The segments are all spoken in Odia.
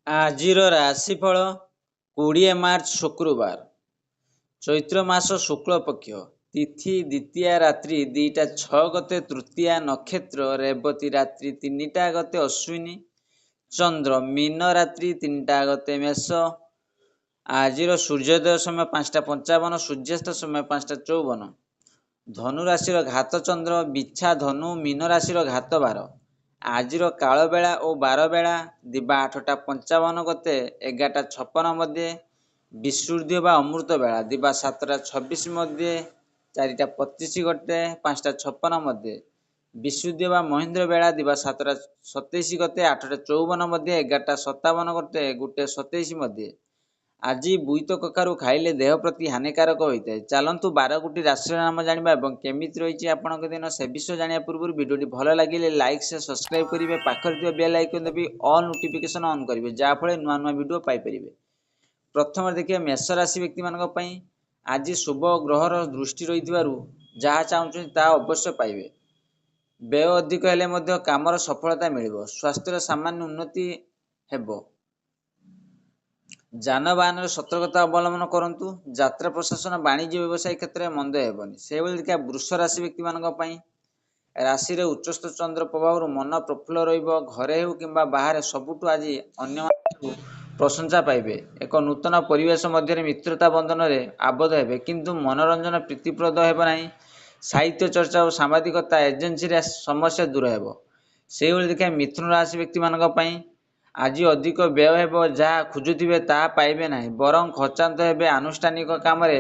ଆଜିର ରାଶିଫଳ 20 ମାର୍ଚ୍ଚ ଶୁକ୍ରବାର, ଚୈତ୍ର ମାସ ଶୁକ୍ଳପକ୍ଷ, ତିଥି ଦ୍ୱିତୀୟା ରାତ୍ରି 2ଟା 6 ଗତେ ତୃତୀୟା, ନକ୍ଷତ୍ର ରେବତୀ ରାତ୍ରି 3ଟା ଗତେ ଅଶ୍ୱିନୀ, ଚନ୍ଦ୍ର ମୀନ ରାତ୍ରି 3ଟା ଗତେ ମେଷ। ଆଜିର ସୂର୍ଯ୍ୟୋଦୟ ସମୟ 5ଟା 55, ସୂର୍ଯ୍ୟାସ୍ତ ସମୟ 5ଟା 54। ଧନୁ ରାଶିର ଘାତ ଚନ୍ଦ୍ର, ବିଛା ଧନୁ ମୀନ ରାଶିର ଘାତ ବାର। ଆଜିର କାଳବେଳା ଓ ବାରବେଳା ଦିବା 8ଟା 55 ଗତେ 11ଟା 56 ମଧ୍ୟରେ, ବିଶୁଦ୍ଧ ବା ଅମୃତ ବେଳା ଦିବା 7ଟା 26 ମଧ୍ୟରେ, 4ଟା 25 ଗତେ 5ଟା 56 ମଧ୍ୟରେ, ବିଶୁଦ୍ଧ ବା ମହେନ୍ଦ୍ର ବେଳା ଦିବା 7ଟା 27 ଗତେ 8ଟା 54 ମଧ୍ୟରେ, 11ଟା 57 ଗତେ 1ଟା 27 ମଧ୍ୟରେ। ଆଜି ବୋଇତ କଖାରୁ ଖାଇଲେ ଦେହ ପ୍ରତି ହାନିକାରକ ହୋଇଥାଏ। ଚାଲନ୍ତୁ 12ଗୋଟି ରାଶିର ନାମ ଜାଣିବା ଏବଂ କେମିତି ରହିଛି ଆପଣଙ୍କ ଦିନ ସେ ବିଷୟ ଜାଣିବା ପୂର୍ବରୁ ଭିଡ଼ିଓଟି ଭଲ ଲାଗିଲେ ଲାଇକ୍ ସେ ସବସ୍କ୍ରାଇବ୍ କରିବେ, ପାଖରେ ଥିବା ବେଲ୍ ଆଇକନ୍ ଦେବି ଅଲ୍ ନୋଟିଫିକେସନ୍ ଅନ୍ କରିବେ, ଯାହାଫଳରେ ନୂଆ ନୂଆ ଭିଡ଼ିଓ ପାଇପାରିବେ। ପ୍ରଥମେ ଦେଖିବା ମେଷ ରାଶି ବ୍ୟକ୍ତିମାନଙ୍କ ପାଇଁ। ଆଜି ଶୁଭ ଗ୍ରହର ଦୃଷ୍ଟି ରହିଥିବାରୁ ଯାହା ଚାହୁଁଛନ୍ତି ତାହା ଅବଶ୍ୟ ପାଇବେ। ବ୍ୟୟ ଅଧିକ ହେଲେ ମଧ୍ୟ କାମର ସଫଳତା ମିଳିବ। ସ୍ୱାସ୍ଥ୍ୟର ସାମାନ୍ୟ ଉନ୍ନତି ହେବ। ଯାନବାହନରେ ସତର୍କତା ଅବଲମ୍ବନ କରନ୍ତୁ। ଯାତ୍ରା ପ୍ରଶାସନ ବାଣିଜ୍ୟ ବ୍ୟବସାୟ କ୍ଷେତ୍ରରେ ମନ୍ଦ ହେବନି। ସେହିଭଳି ଦେଖିବା ବୃଷ ରାଶି ବ୍ୟକ୍ତିମାନଙ୍କ ପାଇଁ। ରାଶିରେ ଉଚ୍ଚସ୍ଥ ଚନ୍ଦ୍ର ପ୍ରଭାବରୁ ମନ ପ୍ରଫୁଲ୍ଲ ରହିବ। ଘରେ ହେଉ କିମ୍ବା ବାହାରେ ସବୁଠୁ ଆଜି ଅନ୍ୟମାନଙ୍କୁ ପ୍ରଶଂସା ପାଇବେ। ଏକ ନୂତନ ପରିବେଶ ମଧ୍ୟରେ ମିତ୍ରତା ବନ୍ଧନରେ ଆବଦ୍ଧ ହେବେ, କିନ୍ତୁ ମନୋରଞ୍ଜନ ପ୍ରୀତିପ୍ରଦ ହେବ ନାହିଁ। ସାହିତ୍ୟ ଚର୍ଚ୍ଚା ଓ ସାମ୍ବାଦିକତା ଏଜେନ୍ସିରେ ସମସ୍ୟା ଦୂର ହେବ। ସେହିଭଳି ଦେଖିବା ମିଥୁନ ରାଶି ବ୍ୟକ୍ତିମାନଙ୍କ ପାଇଁ। ଆଜି ଅଧିକ ବ୍ୟୟ ହେବ। ଯାହା ଖୋଜୁଥିବେ ତାହା ପାଇବେ ନାହିଁ, ବରଂ ଖର୍ଚ୍ଚାନ୍ତ ହେବେ। ଆନୁଷ୍ଠାନିକ କାମରେ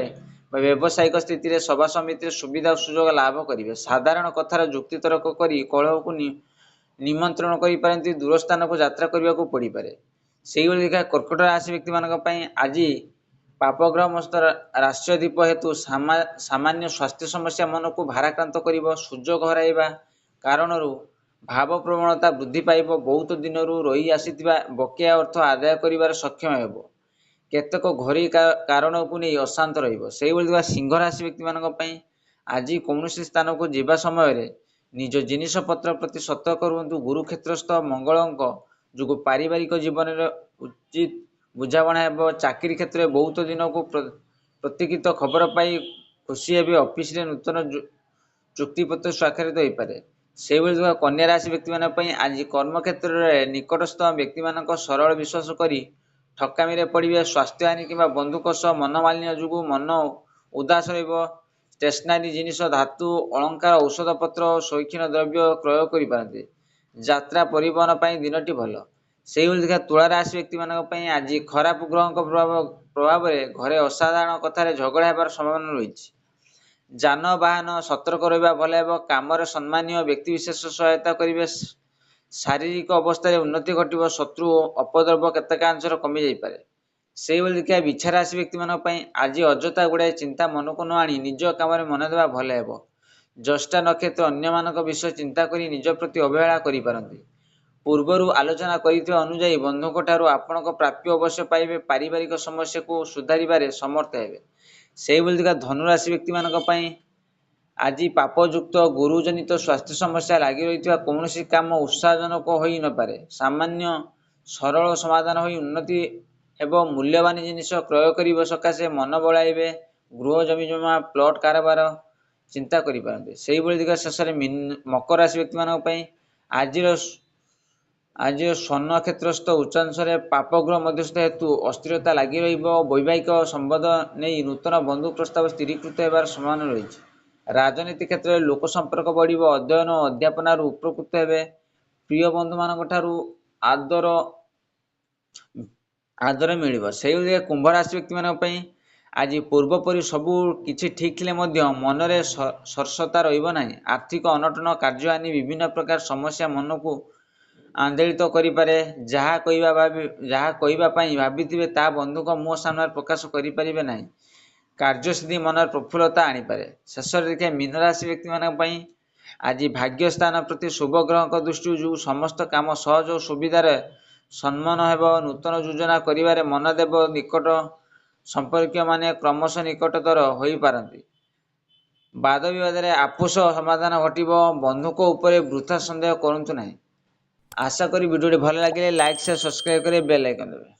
ବା ବ୍ୟବସାୟିକ ସ୍ଥିତିରେ ସଭା ସମିତିରେ ସୁବିଧା ଓ ସୁଯୋଗ ଲାଭ କରିବେ। ସାଧାରଣ କଥାର ଯୁକ୍ତିତର୍କ କରି କଳହକୁ ନିମନ୍ତ୍ରଣ କରିପାରନ୍ତି। ଦୂର ସ୍ଥାନକୁ ଯାତ୍ରା କରିବାକୁ ପଡ଼ିପାରେ। ସେହିଭଳି ଦେଖିବା କର୍କଟ ରାଶି ବ୍ୟକ୍ତିମାନଙ୍କ ପାଇଁ। ଆଜି ପାପଗ୍ରହମସ୍ତ ରାଶ୍ୟଦୀପ ହେତୁ ସାମାନ୍ୟ ସ୍ୱାସ୍ଥ୍ୟ ସମସ୍ୟା ମନକୁ ଭାରାକ୍ରାନ୍ତ କରିବ। ସୁଯୋଗ ହରାଇବା କାରଣରୁ ଭାବପ୍ରବଣତା ବୃଦ୍ଧି ପାଇବ। ବହୁତ ଦିନରୁ ରହି ଆସିଥିବା ବକେୟା ଅର୍ଥ ଆଦାୟ କରିବାରେ ସକ୍ଷମ ହେବ। କେତେକ ଘରୋଇ କାରଣକୁ ନେଇ ଅଶାନ୍ତ ରହିବ। ସେହିଭଳି ଦେଖିବା ସିଂହ ରାଶି ବ୍ୟକ୍ତିମାନଙ୍କ ପାଇଁ। ଆଜି କୌଣସି ସ୍ଥାନକୁ ଯିବା ସମୟରେ ନିଜ ଜିନିଷପତ୍ର ପ୍ରତି ସତର୍କ ରୁହନ୍ତୁ। ଗୁରୁକ୍ଷେତ୍ରସ୍ଥ ମଙ୍ଗଳଙ୍କ ଯୋଗୁଁ ପାରିବାରିକ ଜୀବନରେ ଉଚିତ ବୁଝାମଣା ହେବ। ଚାକିରି କ୍ଷେତ୍ରରେ ବହୁତ ଦିନକୁ ପ୍ରତୀକ୍ଷିତ ଖବର ପାଇ ଖୁସି ହେବେ। ଅଫିସରେ ନୂତନ ଚୁକ୍ତିପତ୍ର ସ୍ୱାକ୍ଷରିତ ହୋଇପାରେ। ସେହିଭଳି ଦେଖିବା କନ୍ୟା ରାଶି ବ୍ୟକ୍ତିମାନଙ୍କ ପାଇଁ। ଆଜି କର୍ମକ୍ଷେତ୍ରରେ ନିକଟସ୍ଥ ବ୍ୟକ୍ତିମାନଙ୍କ ସରଳ ବିଶ୍ୱାସ କରି ଠକାମିରେ ପଡ଼ିବେ। ସ୍ୱାସ୍ଥ୍ୟହାନି କିମ୍ବା ବନ୍ଧୁଙ୍କ ସହ ମନୋମାଳିନ୍ୟ ଯୋଗୁଁ ମନ ଉଦାସ ରହିବ। ଷ୍ଟେସନାରୀ ଜିନିଷ, ଧାତୁ ଅଳଙ୍କାର, ଔଷଧପତ୍ର ଓ ଶୌଖିନ ଦ୍ରବ୍ୟ କ୍ରୟ କରିପାରନ୍ତି। ଯାତ୍ରା ପରିବହନ ପାଇଁ ଦିନଟି ଭଲ। ସେହିଭଳି ଦେଖିବା ତୁଳା ରାଶି ବ୍ୟକ୍ତିମାନଙ୍କ ପାଇଁ। ଆଜି ଖରାପ ଗ୍ରହଙ୍କ ପ୍ରଭାବରେ ଘରେ ଅସାଧାରଣ କଥାରେ ଝଗଡ଼ା ହେବାର ସମ୍ଭାବନା ରହିଛି। ଯାନବାହନ ସତର୍କ ରହିବା ଭଲ ହେବ। କାମରେ ସମ୍ମାନୀୟ ବ୍ୟକ୍ତିବିଶେଷ ସହାୟତା କରିବେ। ଶାରୀରିକ ଅବସ୍ଥାରେ ଉନ୍ନତି ଘଟିବ। ଶତ୍ରୁ ଓ ଅପଦ୍ରବ୍ୟ କେତେକାଂଶରେ କମିଯାଇପାରେ। ସେହିଭଳି ଦେଖିବା ବିଛା ରାଶି ବ୍ୟକ୍ତିମାନଙ୍କ ପାଇଁ। ଆଜି ଅଯଥା ଗୁଡ଼ାଏ ଚିନ୍ତା ମନକୁ ନ ଆଣି ନିଜ କାମରେ ମନ ଦେବା ଭଲ ହେବ। ଜ୍ୟେଷ୍ଠା ନକ୍ଷତ୍ର ଅନ୍ୟମାନଙ୍କ ବିଷୟ ଚିନ୍ତା କରି ନିଜ ପ୍ରତି ଅବହେଳା କରିପାରନ୍ତି। ପୂର୍ବରୁ ଆଲୋଚନା କରିଥିବା ଅନୁଯାୟୀ ବନ୍ଧୁଙ୍କଠାରୁ ଆପଣଙ୍କ ପ୍ରାପ୍ୟ ଅବଶ୍ୟ ପାଇବେ। ପାରିବାରିକ ସମସ୍ୟାକୁ ସୁଧାରିବାରେ ସମର୍ଥ ହେବେ। ସେହିଭଳି ଦେଖିବା ଧନୁରାଶି ବ୍ୟକ୍ତିମାନଙ୍କ ପାଇଁ। ଆଜି ପାପଯୁକ୍ତ ଗୁରୁଜନିତ ସ୍ୱାସ୍ଥ୍ୟ ସମସ୍ୟା ଲାଗି ରହିଥିବା କୌଣସି କାମ ଉତ୍ସାହଜନକ ହୋଇ ନପାରେ। ସାମାନ୍ୟ ସରଳ ସମାଧାନ ହୋଇ ଉନ୍ନତି ହେବ। ମୂଲ୍ୟବାନ ଜିନିଷ କ୍ରୟ କରିବା ସକାଶେ ମନ ବଳାଇବେ। ଗୃହ ଜମିଜମା ପ୍ଲଟ କାରବାର ଚିନ୍ତା କରିପାରନ୍ତି। ସେହିଭଳି ଦେଖିବା ଶେଷରେ ମକର ରାଶି ବ୍ୟକ୍ତିମାନଙ୍କ ପାଇଁ। ଆଜିର ସ୍ୱର୍ଣ୍ଣ କ୍ଷେତ୍ରସ୍ଥ ଉଚ୍ଚାଂଶରେ ପାପଗ୍ରହ ମଧ୍ୟସ୍ଥ ହେତୁ ଅସ୍ଥିରତା ଲାଗି ରହିବ। ବୈବାହିକ ସମ୍ବନ୍ଧ ନେଇ ନୂତନ ବନ୍ଧୁ ପ୍ରସ୍ତାବ ସ୍ଥିରୀକୃତ ହେବାର ସମ୍ଭାବନା ରହିଛି। ରାଜନୀତି କ୍ଷେତ୍ରରେ ଲୋକ ସମ୍ପର୍କ ବଢ଼ିବ। ଅଧ୍ୟୟନ ଓ ଅଧ୍ୟାପନାରୁ ଉପକୃତ ହେବେ। ପ୍ରିୟ ବନ୍ଧୁମାନଙ୍କ ଠାରୁ ଆଦର ମିଳିବ। ସେହିଭଳି କୁମ୍ଭ ରାଶି ବ୍ୟକ୍ତିମାନଙ୍କ ପାଇଁ। ଆଜି ପୂର୍ବପରି ସବୁ କିଛି ଠିକ୍ ଥିଲେ ମଧ୍ୟ ମନରେ ସରସତା ରହିବ ନାହିଁ। ଆର୍ଥିକ ଅନଟନ, କାର୍ଯ୍ୟହାନି, ବିଭିନ୍ନ ପ୍ରକାର ସମସ୍ୟା ମନକୁ ଆନ୍ଦୋଳିତ କରିପାରେ। ଯାହା କହିବା ପାଇଁ ଭାବିଥିବେ ତାହା ବନ୍ଧୁଙ୍କ ମୁହଁ ସାମ୍ନାରେ ପ୍ରକାଶ କରିପାରିବେ ନାହିଁ। କାର୍ଯ୍ୟସିଦ୍ଧି ମନରେ ପ୍ରଫୁଲ୍ଲତା ଆଣିପାରେ। ଶେଷରେ ଦେଖିବା ମୀନ ରାଶି ବ୍ୟକ୍ତିମାନଙ୍କ ପାଇଁ। ଆଜି ଭାଗ୍ୟ ସ୍ଥାନ ପ୍ରତି ଶୁଭ ଗ୍ରହଙ୍କ ଦୃଷ୍ଟି ଯୋଗୁଁ ସମସ୍ତ କାମ ସହଜ ଓ ସୁବିଧାରେ ସମ୍ପନ୍ନ ହେବ। ନୂତନ ଯୋଜନା କରିବାରେ ମନ ଦେବ। ନିକଟ ସମ୍ପର୍କୀୟମାନେ କ୍ରମଶଃ ନିକଟତର ହୋଇପାରନ୍ତି। ବାଦ ବିବାଦରେ ଆପୋଷ ସମାଧାନ ଘଟିବ। ବନ୍ଧୁଙ୍କ ଉପରେ ବୃଥା ସନ୍ଦେହ କରନ୍ତୁ ନାହିଁ। आशा करी वीडियो भल लगे लाइक शेयर सब्सक्राइब करें बेल आइकन देवे।